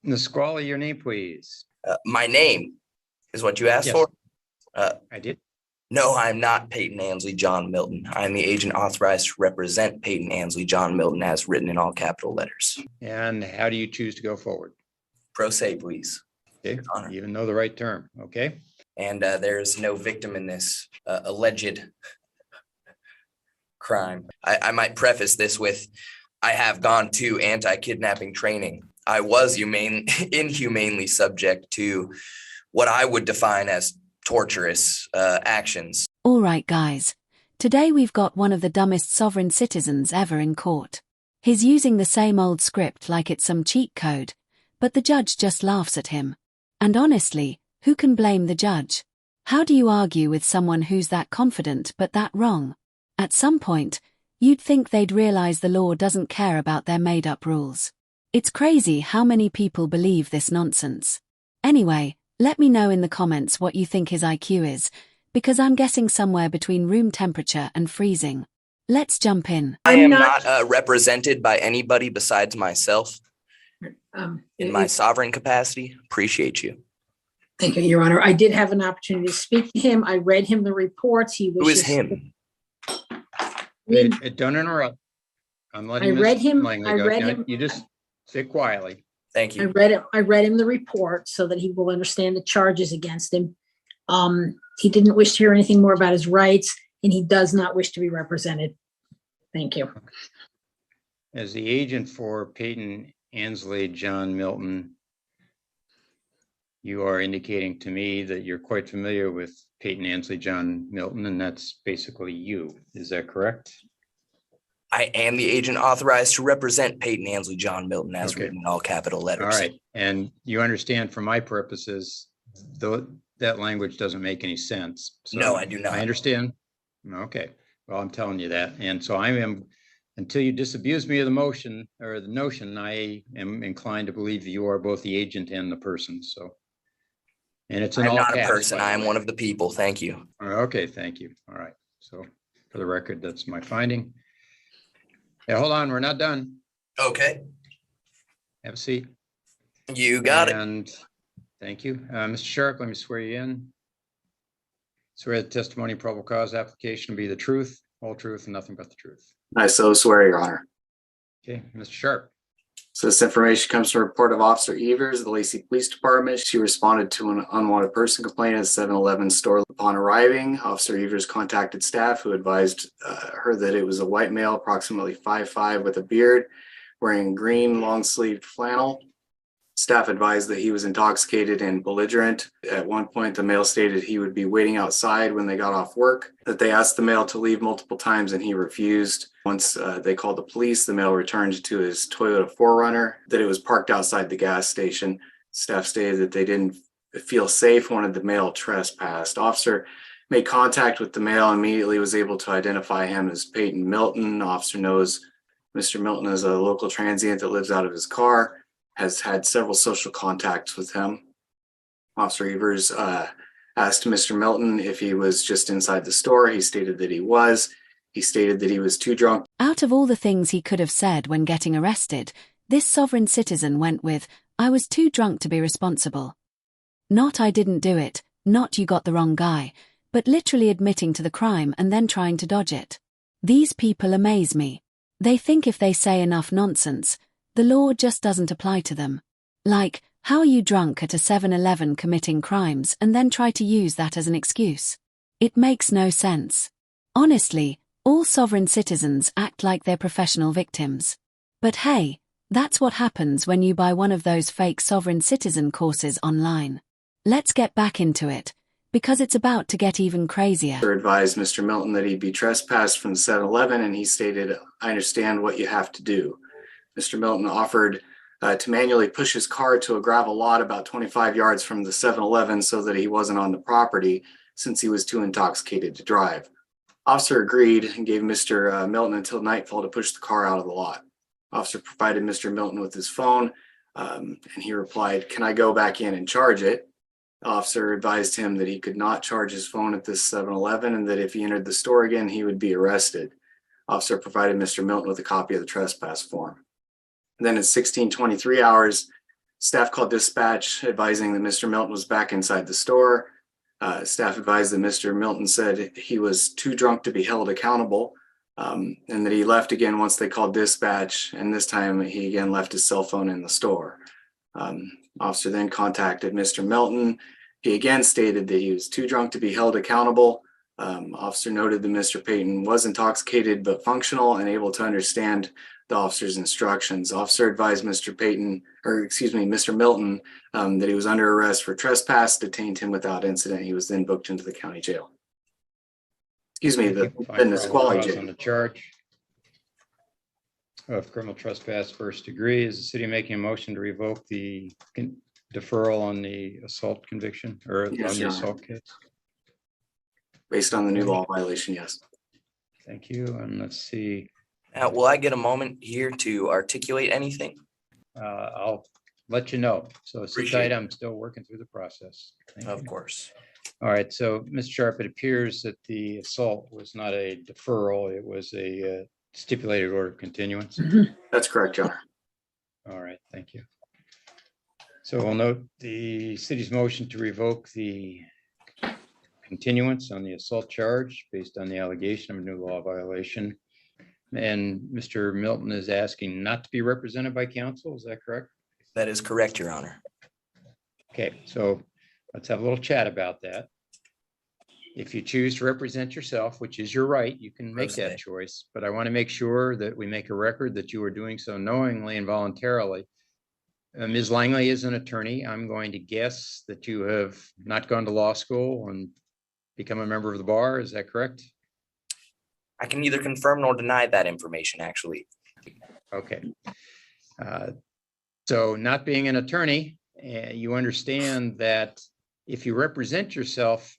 Ms. Squally, your name, please. My name is what you asked Yes. for? I did. No, I'm not Peyton Ansley John Milton. I'm the agent authorized to represent Peyton Ansley John Milton as written in all capital letters. And how do you choose to go forward? Pro se, please. Okay, you even know the right term, okay? And there's no victim in this alleged crime. I might preface this with, I have gone to anti-kidnapping training. I was inhumanely subject to what I would define as torturous actions. All right, guys. Today we've got one of the dumbest sovereign citizens ever in court. He's using the same old script like it's some cheat code, but the judge just laughs at him. And honestly, who can blame the judge? How do you argue with someone who's that confident but that wrong? At some point, you'd think they'd realize the law doesn't care about their made-up rules. It's crazy how many people believe this nonsense. Anyway, let me know in the comments what you think his IQ is, because I'm guessing somewhere between room temperature and freezing. Let's jump in. I am not represented by anybody besides myself in my sovereign capacity. Appreciate you. Thank you, Your Honor. I did have an opportunity to speak to him. I read him the reports. Who is him? Don't interrupt. I'm letting I read him. You just sit quietly. Thank you. I read him the report so that he will understand the charges against him. He didn't wish to hear anything more about his rights, and he does not wish to be represented. Thank you. As the agent for Peyton Ansley John Milton, you are indicating to me that you're quite familiar with Peyton Ansley John Milton, and that's basically you. Is that correct? I am the agent authorized to represent Peyton Ansley John Milton as written in all capital letters. All right. And you understand, for my purposes, though that language doesn't make any sense. So no, I do not. I understand. Okay. Well, I'm telling you that. And so I am, until you disabuse me of the motion or the notion, I am inclined to believe you are both the agent and the person. So, and it's in all caps. I'm not a person. I am one of the people. Thank you. Okay. Thank you. All right. So for the record, that's my finding. Yeah, hold on. We're not done. Okay. Have a seat. You got it. And thank you. Mr. Sharp, let me swear you in. Swear the testimony and probable cause application will be the truth, whole truth, and nothing but the truth. I so swear, Your Honor. Okay, Mr. Sharp. So this information comes from a report of Officer Evers of the Lacey Police Department. She responded to an unwanted person complaint at a 7-Eleven store. Upon arriving, Officer Evers contacted staff who advised her that it was a white male, approximately 5'5", with a beard, wearing green long-sleeved flannel. Staff advised that he was intoxicated and belligerent. At one point, the male stated he would be waiting outside when they got off work, that they asked the male to leave multiple times and he refused. Once they called the police, the male returned to his Toyota 4Runner, that it was parked outside the gas station. Staff stated that they didn't feel safe, wanted the male trespassed. Officer made contact with the male, immediately was able to identify him as Peyton Milton. Officer knows Mr. Milton is a local transient that lives out of his car, has had several social contacts with him. Officer Evers asked Mr. Milton if he was just inside the store. He stated that he was. He stated that he was too drunk. Out of all the things he could have said when getting arrested, this sovereign citizen went with, "I was too drunk to be responsible." Not "I didn't do it," not "you got the wrong guy," but literally admitting to the crime and then trying to dodge it. These people amaze me. They think if they say enough nonsense, the law just doesn't apply to them. Like, how are you drunk at a 7-Eleven committing crimes and then try to use that as an excuse? It makes no sense. Honestly, all sovereign citizens act like they're professional victims. But hey, that's what happens when you buy one of those fake sovereign citizen courses online. Let's get back into it, because it's about to get even crazier. Officer advised Mr. Milton that he'd be trespassed from the 7-Eleven, and he stated, "I understand what you have to do." Mr. Milton offered to manually push his car to a gravel lot about 25 yards from the 7-Eleven so that he wasn't on the property, since he was too intoxicated to drive. Officer agreed and gave Mr. Milton until nightfall to push the car out of the lot. Officer provided Mr. Milton with his phone, and he replied, "Can I go back in and charge it?" The officer advised him that he could not charge his phone at this 7-Eleven and that if he entered the store again, he would be arrested. Officer provided Mr. Milton with a copy of the trespass form. And then at 16:23 hours, Staff called dispatch advising that Mr. Milton was back inside the store. Staff advised that Mr. Milton said he was too drunk to be held accountable, and that he left again once they called dispatch, and this time he again left his cell phone in the store. Officer then contacted Mr. Milton. He again stated that he was too drunk to be held accountable. Officer noted that Mr. Payton was intoxicated but functional and able to understand the officer's instructions. Officer advised Mr. Milton that he was under arrest for trespass, detained him without incident. He was then booked into the county jail. The Nisqually jail. On the charge of criminal trespass first degree, is the city making a motion to revoke the deferral on the assault conviction or Yes, on the Your assault case? Based on the new law violation, yes. Thank you. And let's see, Now, will I get a moment here to articulate anything? I'll let you know. So sit Appreciate tight. it. I'm still working through the process. Thank Of you. course. All right, so Ms. Sharp, it appears that the assault was not a deferral, it was a stipulated order of continuance. That's correct, Your Honor. All right, thank you. So we'll note the city's motion to revoke the continuance on the assault charge based on the allegation of a new law violation. And Mr. Milton is asking not to be represented by counsel, is that correct? That is correct, Your Honor. Okay, so let's have a little chat about that. If you choose to represent yourself, which is your right, you can make that choice, but I want to make sure that we make a record that you are doing so knowingly and voluntarily. Ms. Langley is an attorney. I'm going to guess that you have not gone to law school and become a member of the bar. Is that correct? I can neither confirm nor deny that information, actually. Okay. So not being an attorney, you understand that if you represent yourself,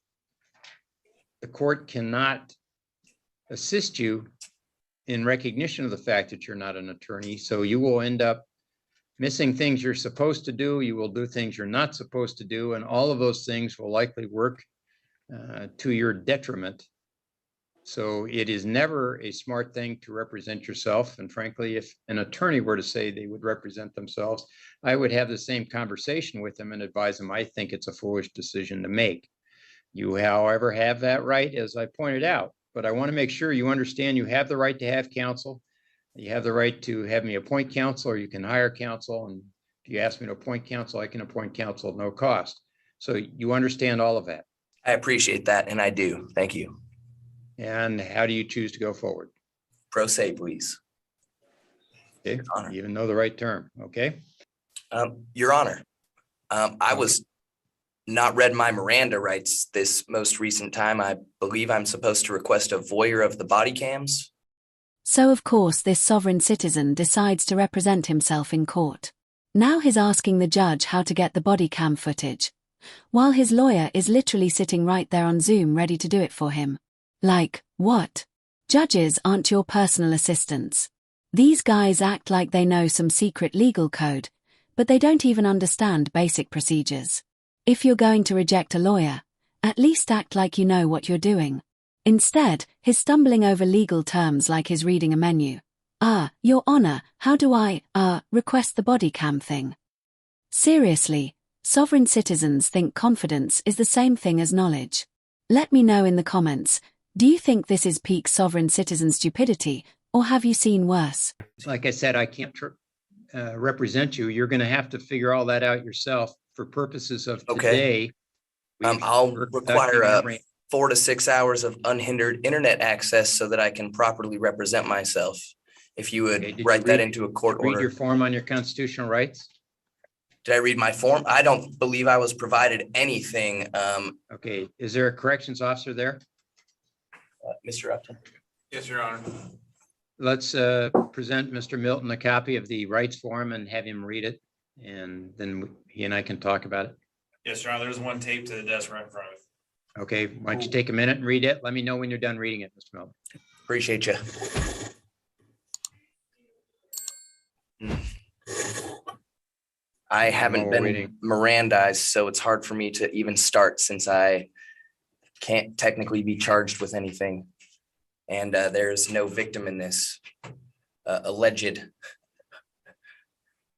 the court cannot assist you in recognition of the fact that you're not an attorney. So you will end up missing things you're supposed to do. You will do things you're not supposed to do. And all of those things will likely work to your detriment. So it is never a smart thing to represent yourself. And frankly, if an attorney were to say they would represent themselves, I would have the same conversation with them and advise them, I think it's a foolish decision to make. You, however, have that right, as I pointed out, but I want to make sure you understand you have the right to have counsel. You have the right to have me appoint counsel, or you can hire counsel. And if you ask me to appoint counsel, I can appoint counsel at no cost. So you understand all of that. I appreciate that, and I do. Thank you. And how do you choose to go forward? Pro se, please. Okay, Your Honor. even though the right term, okay? Your Honor, I was not read my Miranda rights this most recent time. I believe I'm supposed to request a voyeur of the body cams. So of course this sovereign citizen decides to represent himself in court. Now he's asking the judge how to get the body cam footage, while his lawyer is literally sitting right there on Zoom ready to do it for him. Like, what? Judges aren't your personal assistants. These guys act like they know some secret legal code, but they don't even understand basic procedures. If you're going to reject a lawyer, at least act like you know what you're doing. Instead, he's stumbling over legal terms like he's reading a menu. Your Honor, how do I, request the body cam thing? Seriously, sovereign citizens think confidence is the same thing as knowledge. Let me know in the comments, do you think this is peak sovereign citizen stupidity, or have you seen worse? Like I said, I can't represent you. You're going to have to figure all that out yourself for purposes of today. I'll require 4 to 6 hours of unhindered internet access so that I can properly represent myself. If you would write that into a court order. Read your form on your constitutional rights. Did I read my form? I don't believe I was provided anything. Okay, is there a corrections officer there? Mr. Upton. Yes, Your Honor. Let's present Mr. Milton a copy of the rights form and have him read it. And then he and I can talk about it. Yes, Your Honor. There's one taped to the desk right in front of it. Okay, why don't you take a minute and read it? Let me know when you're done reading it, Mr. Milton. Appreciate you. I haven't been Mirandized, so it's hard for me to even start since I can't technically be charged with anything. And there's no victim in this alleged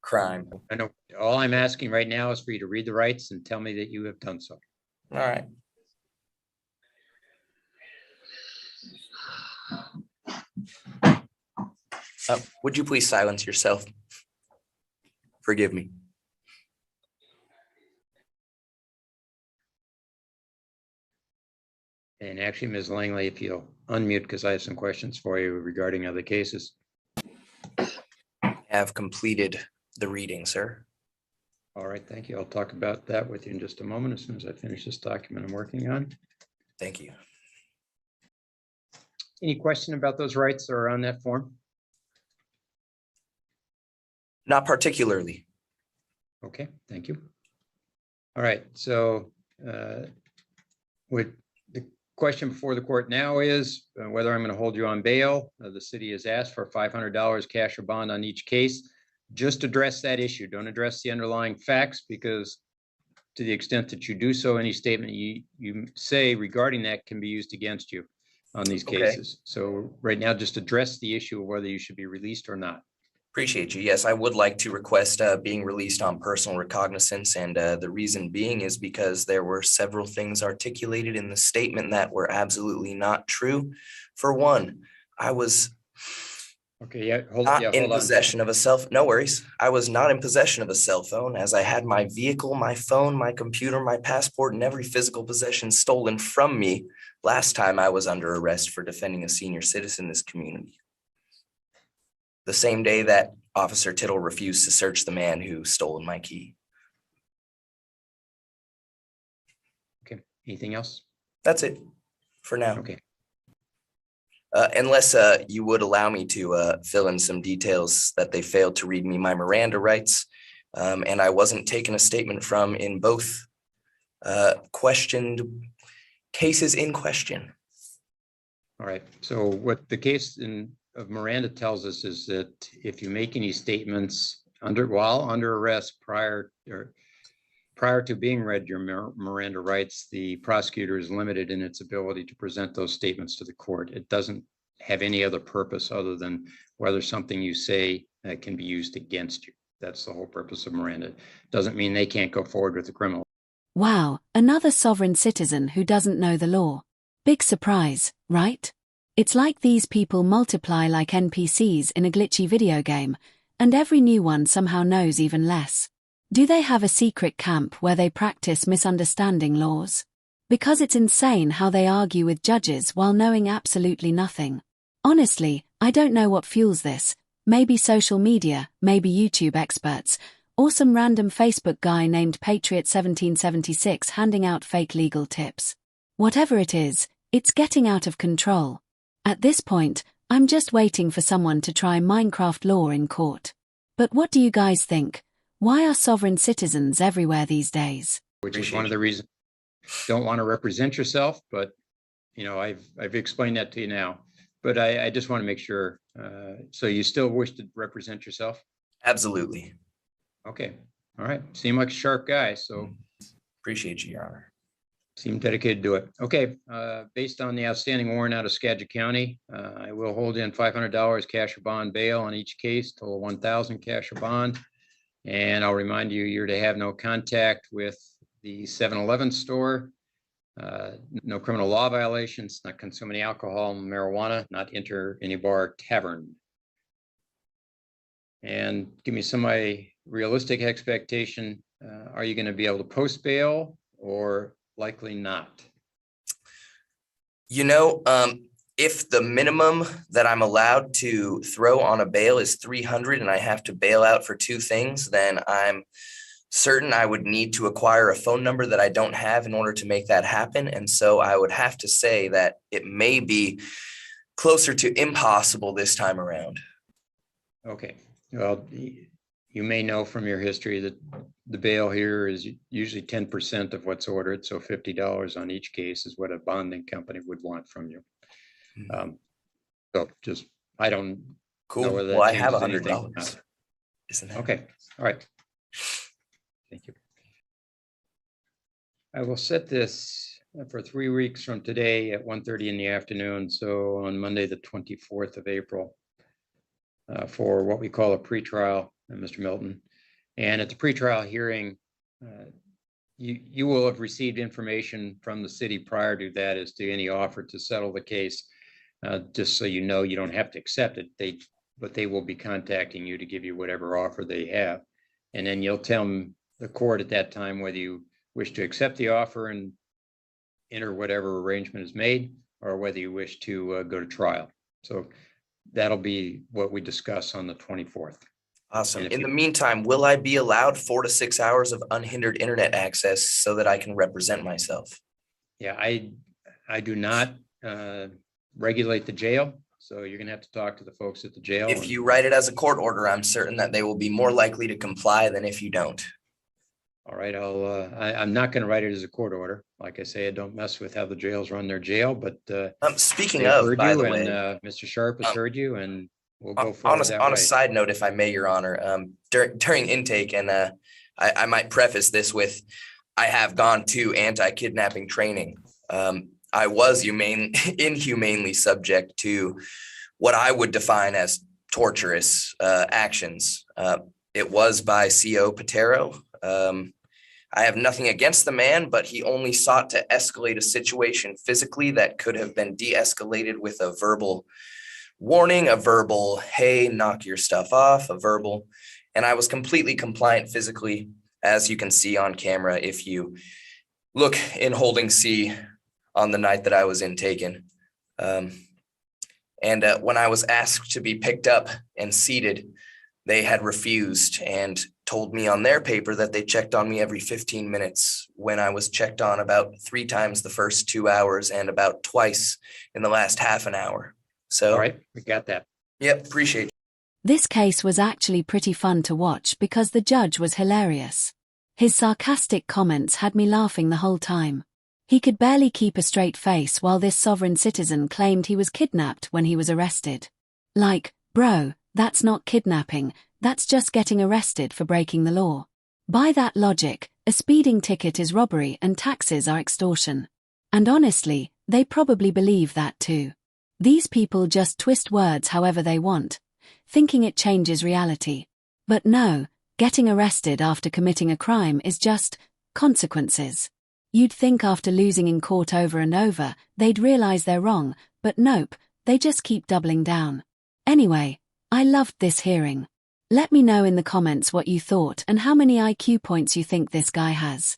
crime. I know, all I'm asking right now is for you to read the rights and tell me that you have done so. All right. Would you please silence yourself? Forgive me. And actually, Ms. Langley, if you'll unmute, because I have some questions for you regarding other cases. Have completed the reading, sir. All right, thank you. I'll talk about that with you in just a moment, as soon as I finish this document I'm working on. Thank you. Any question about those rights that are on that form? Not particularly. Okay, thank you. All right, so with the question before the court now is whether I'm going to hold you on bail. The city has asked for $500 cash or bond on each case. Just address that issue. Don't address the underlying facts, because to the extent that you do so, any statement you say regarding that can be used against you on these Okay. cases. So right now, just address the issue of whether you should be released or not. Appreciate you. Yes, I would like to request being released on personal recognizance. And the reason being is because there were several things articulated in the statement that were absolutely not true. For one, I was Okay, yeah, hold not in on. possession of a cell phone. No worries. I was not in possession of a cell phone, as I had my vehicle, my phone, my computer, my passport, and every physical possession stolen from me last time I was under arrest for defending a senior citizen in this community. The same day that Officer Tittle refused to search the man who stole my key. Okay, anything else? That's it for now. Okay. Unless you would allow me to fill in some details that they failed to read me my Miranda rights, and I wasn't taking a statement from in both questioned cases in question. All right, so what the case of Miranda tells us is that if you make any statements while under arrest prior to being read your Miranda rights, the prosecutor is limited in its ability to present those statements to the court. It doesn't have any other purpose other than whether something you say can be used against you. That's the whole purpose of Miranda. Doesn't mean they can't go forward with the criminal. Wow, another sovereign citizen who doesn't know the law. Big surprise, right? It's like these people multiply like NPCs in a glitchy video game, and every new one somehow knows even less. Do they have a secret camp where they practice misunderstanding laws? Because it's insane how they argue with judges while knowing absolutely nothing. Honestly, I don't know what fuels this. Maybe social media, maybe YouTube experts, or some random Facebook guy named Patriot1776 handing out fake legal tips. Whatever it is, it's getting out of control. At this point, I'm just waiting for someone to try Minecraft law in court. But what do you guys think? Why are sovereign citizens everywhere these days? Which is one of the reasons you don't want to represent yourself, but I've explained that to you now. But I just want to make sure. So you still wish to represent yourself? Absolutely. Okay. All right. Seem like a sharp guy, so Appreciate you, Your Honor. seem dedicated to it. Okay. Based on the outstanding warrant out of Skagit County, I will hold in $500 cash or bond bail on each case, total $1,000 cash or bond. And I'll remind you, you're to have no contact with the 7-Eleven store, no criminal law violations, not consume any alcohol, marijuana, not enter any bar or tavern. And give me some realistic expectation. Are you going to be able to post bail or likely not? If the minimum that I'm allowed to throw on a bail is 300 and I have to bail out for two things, then I'm certain I would need to acquire a phone number that I don't have in order to make that happen. And so I would have to say that it may be closer to impossible this time around. Okay. Well, you may know from your history that the bail here is usually 10% of what's ordered. So $50 on each case is what a bonding company would want from you. So just, I don't Cool. know whether that Well, I have changes anything or $100. not. Isn't that Okay. All right. Thank you. I will set this for 3 weeks from today at 1:30 in the afternoon. So on Monday, the 24th of April, for what we call a pretrial, Mr. Milton. And at the pretrial hearing, you will have received information from the city prior to that as to any offer to settle the case. Just so you know, you don't have to accept it. But they will be contacting you to give you whatever offer they have. And then you'll tell them, the court at that time, whether you wish to accept the offer and enter whatever arrangement is made, or whether you wish to go to trial. So that'll be what we discuss on the 24th. Awesome. In the meantime, will I be allowed 4 to 6 hours of unhindered internet access so that I can represent myself? Yeah, I do not regulate the jail. So you're going to have to talk to the folks at the jail. If you write it as a court order, I'm certain that they will be more likely to comply than if you don't. All right, I'm not going to write it as a court order. Like I say, I don't mess with how the jails run their jail, but speaking of, by the way, Mr. Sharp has heard you, and we'll go forward that way. On a side note, if I may, Your Honor, during intake, and I might preface this with, I have gone to anti-kidnapping training. I was inhumanely subject to what I would define as torturous actions. It was by C.O. Patero. I have nothing against the man, but he only sought to escalate a situation physically that could have been de-escalated with a verbal warning, a verbal, hey, knock your stuff off, a verbal. And I was completely compliant physically, as you can see on camera if you look in holding C on the night that I was intaken. And when I was asked to be picked up and seated, they had refused and told me on their paper that they checked on me every 15 minutes when I was checked on about 3 times the first 2 hours and about twice in the last half an hour. So, all right, we got that. Yep, appreciate it. This case was actually pretty fun to watch because the judge was hilarious. His sarcastic comments had me laughing the whole time. He could barely keep a straight face while this sovereign citizen claimed he was kidnapped when he was arrested. Like, bro, that's not kidnapping, that's just getting arrested for breaking the law. By that logic, a speeding ticket is robbery and taxes are extortion. And honestly, they probably believe that too. These people just twist words however they want, thinking it changes reality. But no, getting arrested after committing a crime is just consequences. You'd think after losing in court over and over, they'd realize they're wrong, but nope, they just keep doubling down. Anyway, I loved this hearing. Let me know in the comments what you thought and how many IQ points you think this guy has.